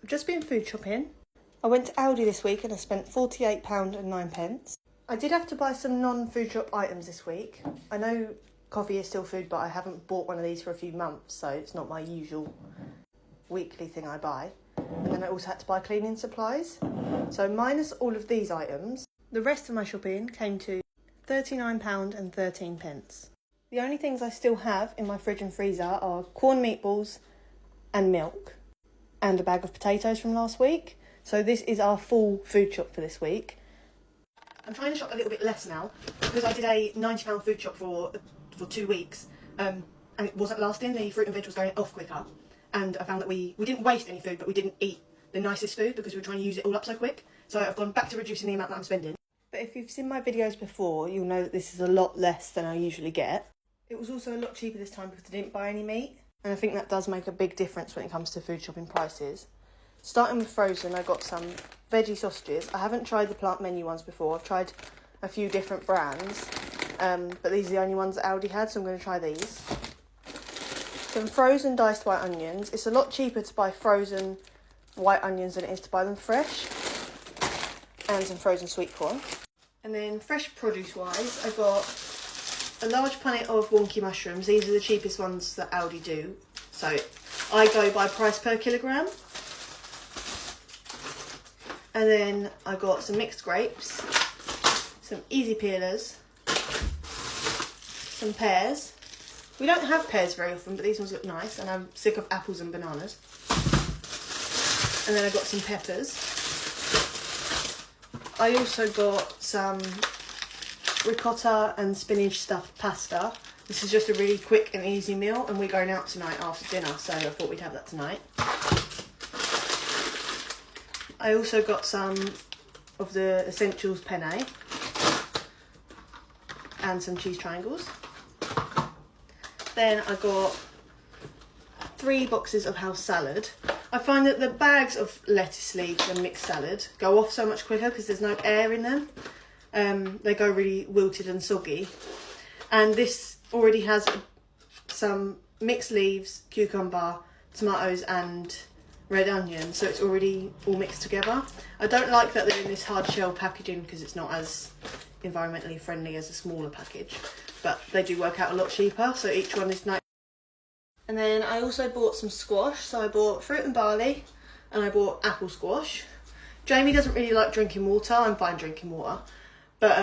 I've just been food shopping. I went to Aldi this week and I spent £48.09. I did have to buy some non-food shop items this week. I know coffee is still food, but I haven't bought one of these for a few months, so it's not my usual weekly thing I buy. And then I also had to buy cleaning supplies. So minus all of these items, the rest of my shopping came to £39.13. The only things I still have in my fridge and freezer are corn meatballs and milk and a bag of potatoes from last week. So this is our full food shop for this week. I'm trying to shop a little bit less now because I did a £90 food shop for 2 weeks and it wasn't lasting. The fruit and veg was going off quicker, and I found that we didn't waste any food, but we didn't eat the nicest food because we were trying to use it all up so quick. So I've gone back to reducing the amount that I'm spending. But if you've seen my videos before, you'll know that this is a lot less than I usually get. It was also a lot cheaper this time because I didn't buy any meat, and I think that does make a big difference when it comes to food shopping prices. Starting with frozen, I got some veggie sausages. I haven't tried the plant menu ones before. I've tried a few different brands, but these are the only ones that Aldi had, so I'm going to try these. Some frozen diced white onions. It's a lot cheaper to buy frozen white onions than it is to buy them fresh. And some frozen sweet corn. And then fresh produce wise, I got a large punnet of wonky mushrooms. These are the cheapest ones that Aldi do, so I go by price per kilogram. And then I got some mixed grapes, some easy peelers, some pears. We don't have pears very often, but these ones look nice, and I'm sick of apples and bananas. And then I got some peppers. I also got some ricotta and spinach stuffed pasta. This is just a really quick and easy meal, and we're going out tonight after dinner, so I thought we'd have that tonight. I also got some of the Essentials penne and some cheese triangles. Then I got 3 boxes of house salad. I find that the bags of lettuce leaves and mixed salad go off so much quicker because there's no air in them. They go really wilted and soggy. And this already has some mixed leaves, cucumber, tomatoes and red onion, so it's already all mixed together. I don't like that they're in this hard shell packaging because it's not as environmentally friendly as a smaller package, but they do work out a lot cheaper, so each one is nice. And then I also bought some squash, so I bought fruit and barley and I bought apple squash. Jamie doesn't really like drinking water. I'm fine drinking water, but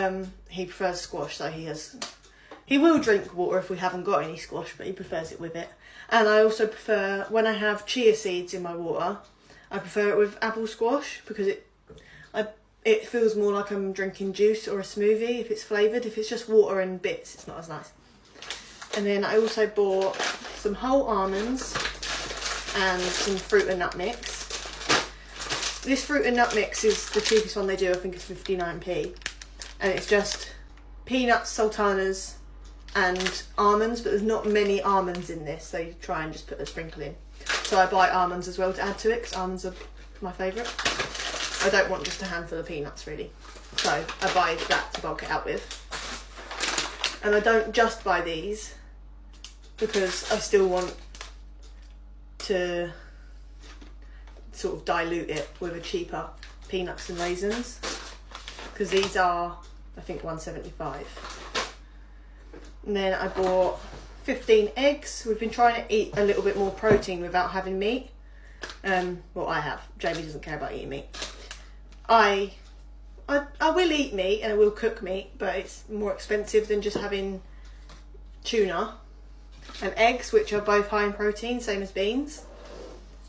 he prefers squash, so he will drink water if we haven't got any squash, but he prefers it with it. And I also prefer, when I have chia seeds in my water, I prefer it with apple squash because it feels more like I'm drinking juice or a smoothie if it's flavoured. If it's just water and bits, it's not as nice. And then I also bought some whole almonds and some fruit and nut mix. This fruit and nut mix is the cheapest one they do. I think it's 59p. And it's just peanuts, sultanas and almonds, but there's not many almonds in this, so you try and just put a sprinkle in. So I buy almonds as well to add to it because almonds are my favourite. I don't want just a handful of peanuts really, so I buy that to bulk it out with. And I don't just buy these because I still want to sort of dilute it with a cheaper peanuts and raisins, because these are, I think, £1.75. And then I bought 15 eggs. We've been trying to eat a little bit more protein without having meat. Well, I have. Jamie doesn't care about eating meat. I will eat meat and I will cook meat, but it's more expensive than just having tuna and eggs, which are both high in protein, same as beans.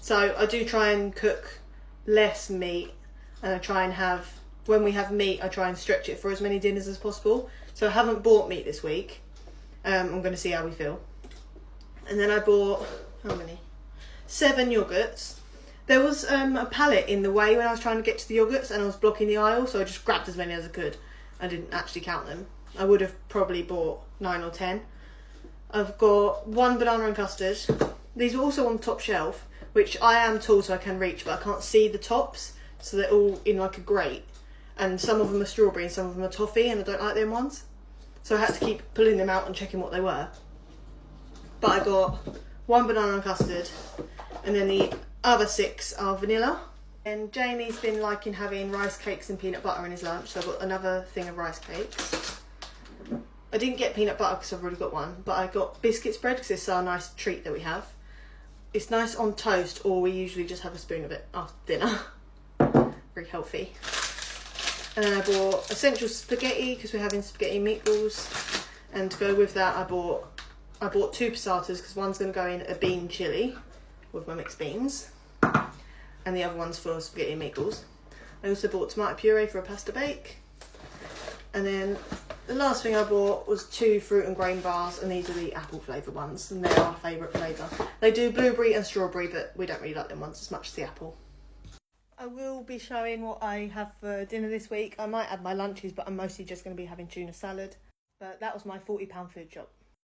So I do try and cook less meat, and I try and have, when we have meat, I try and stretch it for as many dinners as possible. So I haven't bought meat this week. I'm going to see how we feel. And then I bought, how many? 7 yogurts. There was a pallet in the way when I was trying to get to the yogurts and I was blocking the aisle, so I just grabbed as many as I could. I didn't actually count them. I would have probably bought 9 or 10. I've got 1 banana and custard. These are also on the top shelf, which I am tall so I can reach, but I can't see the tops, so they're all in like a grate. And some of them are strawberry and some of them are toffee, and I don't like them ones. So I had to keep pulling them out and checking what they were. But I got 1 banana and custard, and then the other 6 are vanilla. And Jamie's been liking having rice cakes and peanut butter in his lunch, so I've got another thing of rice cakes. I didn't get peanut butter because I've already got one, but I got biscuit spread because it's our nice treat that we have. It's nice on toast, or we usually just have a spoon of it after dinner. Very healthy. And then I bought essential spaghetti because we're having spaghetti meatballs. And to go with that, I bought 2 passatas because one's going to go in a bean chilli with my mixed beans, and the other one's for spaghetti and meatballs. I also bought tomato puree for a pasta bake. And then the last thing I bought was 2 fruit and grain bars, and these are the apple flavoured ones, and they're our favourite flavour. They do blueberry and strawberry, but we don't really like them ones as much as the apple. I will be showing what I have for dinner this week. I might add my lunches, but I'm mostly just going to be having tuna salad. But that was my £40 food shop.